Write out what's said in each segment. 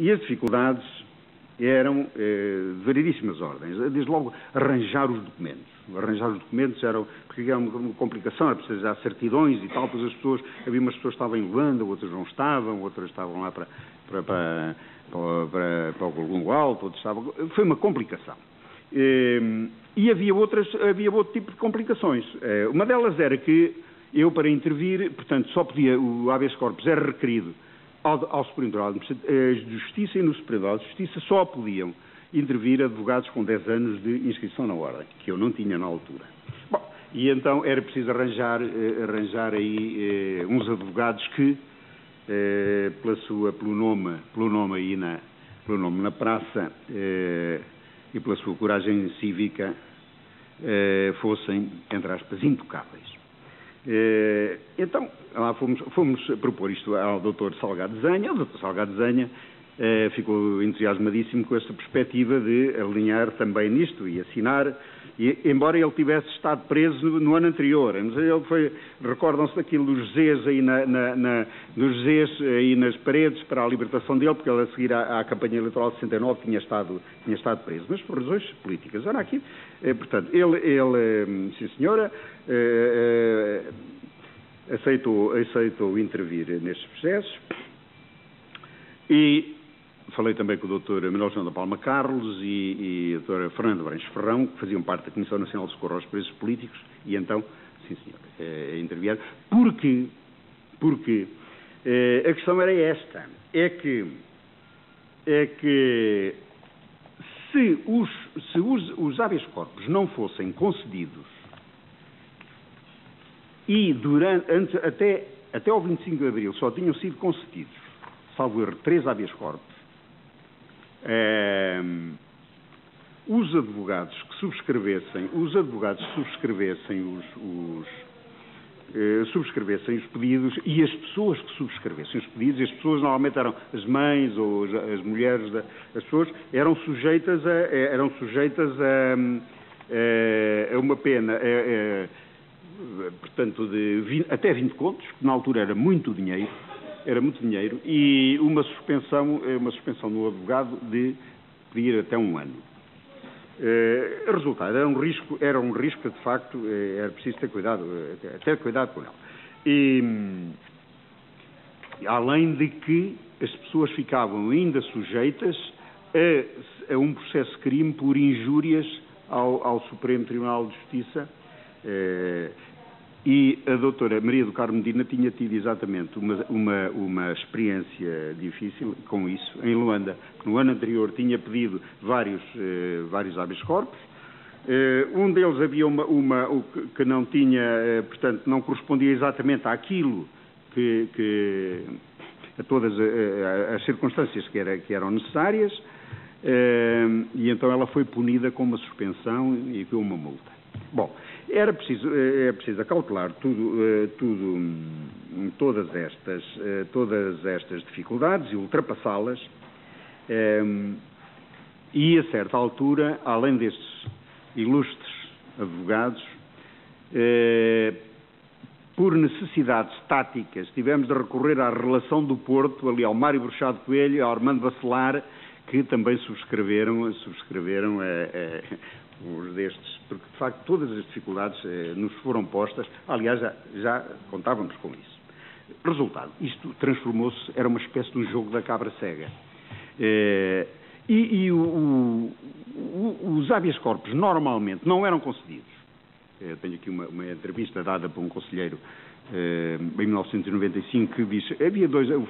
E as dificuldades eram de variedíssimas ordens. Desde logo, arranjar os documentos. Arranjar os documentos era, porque era uma complicação, era preciso já certidões e tal, pois as pessoas, havia umas pessoas que estavam em Luanda, outras não estavam, outras estavam lá para o Golgongo Alto, outras estavam... Foi uma complicação. E havia outro tipo de complicações. Uma delas era que eu, para intervir, portanto, só podia, o habeas corpus era requerido ao Superior Tribunal de Justiça, e no Superior Tribunal de Justiça só podiam intervir advogados com 10 anos de inscrição na ordem, que eu não tinha na altura. Bom, e então era preciso arranjar aí uns advogados que, pelo nome na praça e pela sua coragem cívica, fossem, entre aspas, intocáveis. Então, lá fomos propor isto ao Dr. Salgado Zenha. O Dr. Salgado Zenha ficou entusiasmadíssimo com esta perspectiva de alinhar também nisto e assinar, embora ele tivesse estado preso no ano anterior. Recordam-se daquilo dos Zs aí, dos Zs aí nas paredes para a libertação dele, porque ele, a seguir à campanha eleitoral de 69 tinha estado preso, mas por razões políticas. Ora, aqui, portanto, ele, sim senhora, aceitou intervir nestes processos, e falei também com o Dr. Manuel João da Palma Carlos e a Dra. Fernanda Branches Ferrão, que faziam parte da Comissão Nacional de Socorro aos Presos Políticos, e então, sim senhor, intervieram. Porque a questão era esta, é que se os habeas corpus não fossem concedidos e até ao 25 de abril só tinham sido concedidos, salvo erro, 3 habeas corpus, os advogados que subscrevessem os pedidos, e as pessoas que subscrevessem os pedidos, e as pessoas normalmente eram as mães ou as mulheres, as pessoas eram sujeitas a uma pena, portanto, até 20 contos, que na altura era muito dinheiro, e uma suspensão no advogado de pedir até 1 ano. Resultado, era um risco que, de facto, era preciso ter cuidado com ele. E, além de que as pessoas ficavam ainda sujeitas a um processo de crime por injúrias ao Supremo Tribunal de Justiça, e a doutora Maria do Carmo Medina tinha tido exatamente uma experiência difícil com isso em Luanda, que no ano anterior tinha pedido vários habeas corpus. Um deles havia que não tinha, portanto, não correspondia exatamente àquilo a todas as circunstâncias que eram necessárias, e então ela foi punida com uma suspensão e com uma multa. Bom, é preciso acautelar todas estas dificuldades e ultrapassá-las, e a certa altura, além destes ilustres advogados, por necessidades táticas, tivemos de recorrer à relação do Porto, ali ao Mário Bruxado Coelho, ao Armando Bacelar, que também subscreveram os destes, porque de facto todas as dificuldades nos foram postas, aliás já contávamos com isso. Resultado, isto transformou-se, era uma espécie de um jogo da cabra cega. Os habeas corpus normalmente não eram concedidos. Eu tenho aqui uma entrevista dada por um conselheiro em 1995 que diz que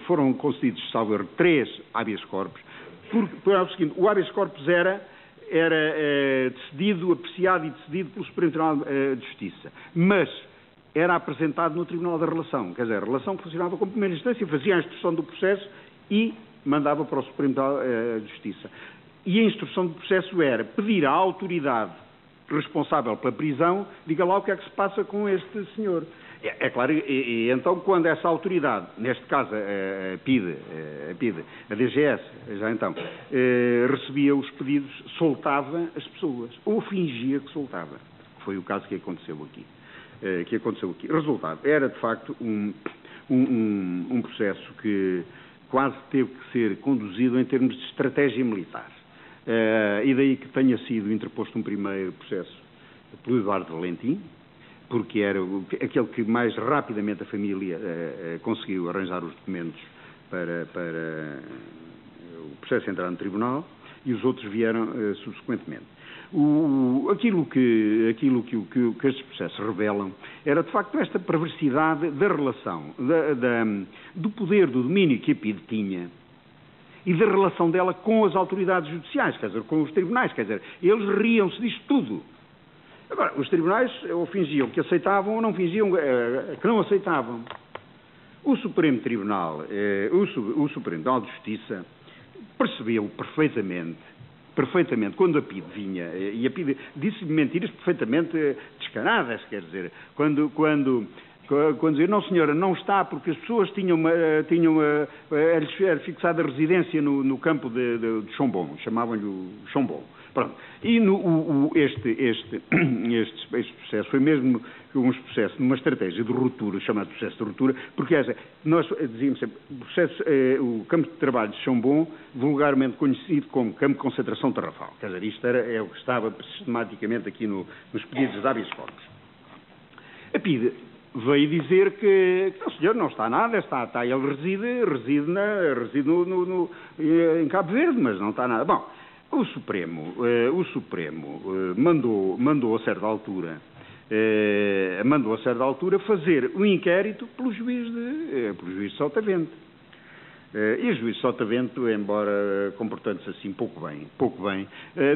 foram concedidos, salvo erro, 3 habeas corpus, porque era o seguinte: o habeas corpus era decidido, apreciado e decidido pelo Supremo Tribunal de Justiça, mas era apresentado no Tribunal da Relação, quer dizer, a relação funcionava como primeira instância, fazia a instrução do processo e mandava para o Supremo Tribunal de Justiça. E a instrução do processo era pedir à autoridade responsável pela prisão, diga lá o que é que se passa com este senhor. É claro, e então quando essa autoridade, neste caso a PIDE, a DGS, já então, recebia os pedidos, soltava as pessoas, ou fingia que soltava. Foi o caso que aconteceu aqui. Resultado, era de facto um processo quase teve que ser conduzido em termos de estratégia militar. E daí que tenha sido interposto um primeiro processo pelo Eduardo Valentim, porque era aquele que mais rapidamente a família conseguiu arranjar os documentos para o processo entrar no tribunal, e os outros vieram subsequentemente. Aquilo que estes processos revelam era, de facto, esta perversidade da relação, do poder, do domínio que a PIDE tinha e da relação dela com as autoridades judiciais, quer dizer, com os tribunais, quer dizer, eles riam-se disto tudo. Agora, os tribunais ou fingiam que aceitavam ou não fingiam que não aceitavam. O Supremo Tribunal, o Supremo Tribunal de Justiça, percebeu perfeitamente, quando a PIDE vinha, e a PIDE disse mentiras perfeitamente descaradas, quer dizer, quando dizia, não senhora, não está, porque as pessoas era fixada a residência no campo de Chombom, chamavam-lhe o Chombom. Pronto. E este processo foi mesmo um processo numa estratégia de ruptura, chamado processo de ruptura, porque nós dizíamos sempre, o campo de trabalho de Chombom, vulgarmente conhecido como campo de concentração Tarrafal. Quer dizer, isto é o que estava sistematicamente aqui nos pedidos de habeas corpus. A PIDE veio dizer que não, senhor, não está nada, ele reside em Cabo Verde, mas não está nada. Bom, o Supremo mandou a certa altura fazer um inquérito pelo juiz de Sotavento. E o juiz de Sotavento, embora comportando-se assim pouco bem,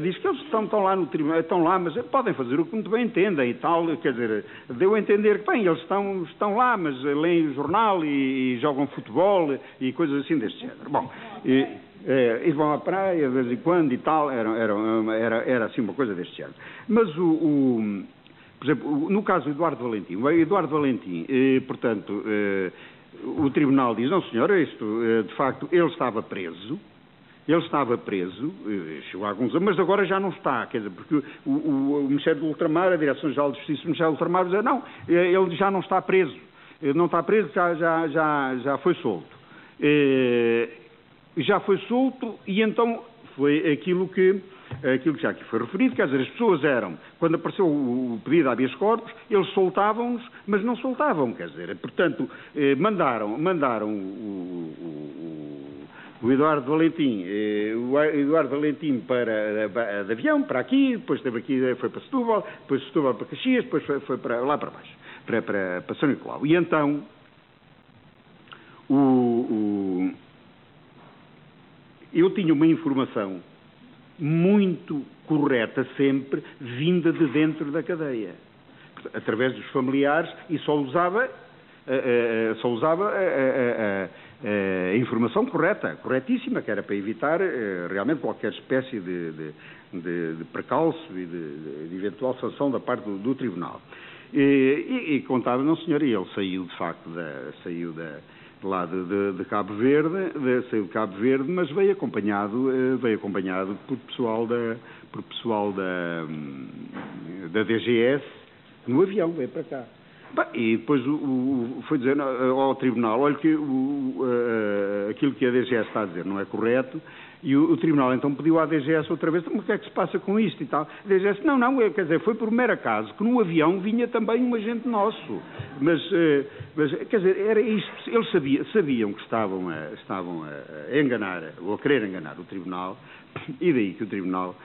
diz que eles estão lá no tribunal, estão lá, mas podem fazer o que muito bem entendem e tal, quer dizer, deu a entender que, bem, eles estão lá, mas leem o jornal e jogam futebol e coisas assim deste género. Bom, e vão à praia de vez em quando e tal, era assim uma coisa deste género. Mas por exemplo, no caso do Eduardo Valentim, portanto, o tribunal diz, não senhor, isto, de facto, ele estava preso, chegou a alguns anos, mas agora já não está, quer dizer, porque o Ministério do Ultramar, a Direção-Geral de Justiça do Ministério do Ultramar, diz, não, ele já não está preso, já foi solto. Já foi solto e então foi aquilo que já aqui foi referido, quer dizer, as pessoas quando apareceu o pedido de habeas corpus, eles soltavam-nos, mas não soltavam, quer dizer, portanto, mandaram o Eduardo Valentim de avião para aqui, depois esteve aqui, foi para Setúbal, depois de Setúbal para Caxias, depois foi para lá para baixo, para São Nicolau. E então, eu tinha uma informação muito correta sempre, vinda de dentro da cadeia, através dos familiares, e só usava a informação corretíssima, que era para evitar realmente qualquer espécie de precalço e de eventual sanção da parte do tribunal. E contava, não senhor, e ele saiu de facto lá de Cabo Verde, saiu de Cabo Verde, mas veio acompanhado por pessoal da DGS no avião, veio para cá. E depois foi dizer ao tribunal, olha que aquilo que a DGS está a dizer não é correto, e o tribunal então pediu à DGS outra vez, mas o que é que se passa com isto e tal? A DGS, não, quer dizer, foi por mero acaso que no avião vinha também um agente nosso, mas quer dizer, era isto, eles sabiam que estavam a enganar, ou a querer enganar o tribunal, e daí que o tribunal,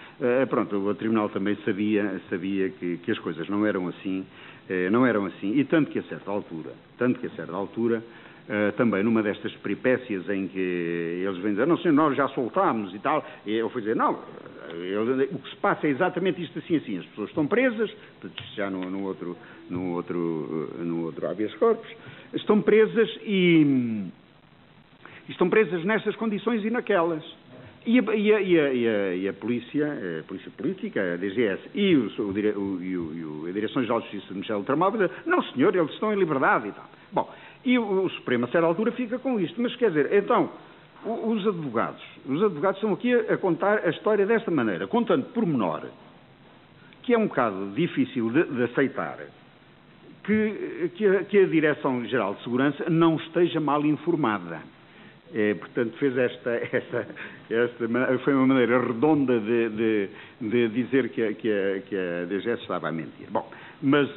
o tribunal também sabia que as coisas não eram assim, e tanto que a certa altura, também numa destas peripécias em que eles vêm dizer, não senhor, nós já soltámos e tal, e eu fui dizer, não, o que se passa é exatamente isto assim, as pessoas estão presas, já no outro habeas corpus, estão presas e estão presas nestas condições e naquelas. E a polícia política, a DGS e a Direção-Geral de Justiça de Ministério do Ultramar, não senhor, eles estão em liberdade e tal. Bom, e o Supremo a certa altura fica com isto, mas quer dizer, então, os advogados estão aqui a contar a história desta maneira, contando pormenor, que é um bocado difícil de aceitar, que a Direção-Geral de Segurança não esteja mal informada. Portanto, fez foi uma maneira redonda de dizer que a DGS estava a mentir. Bom, mas,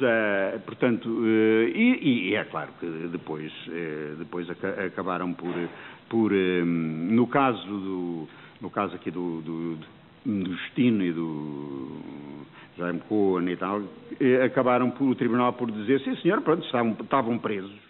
portanto, e é claro que depois acabaram no caso aqui do Justino e do Jaime Cohen e tal, acabaram o Tribunal por dizer, sim senhor, pronto, estavam presos.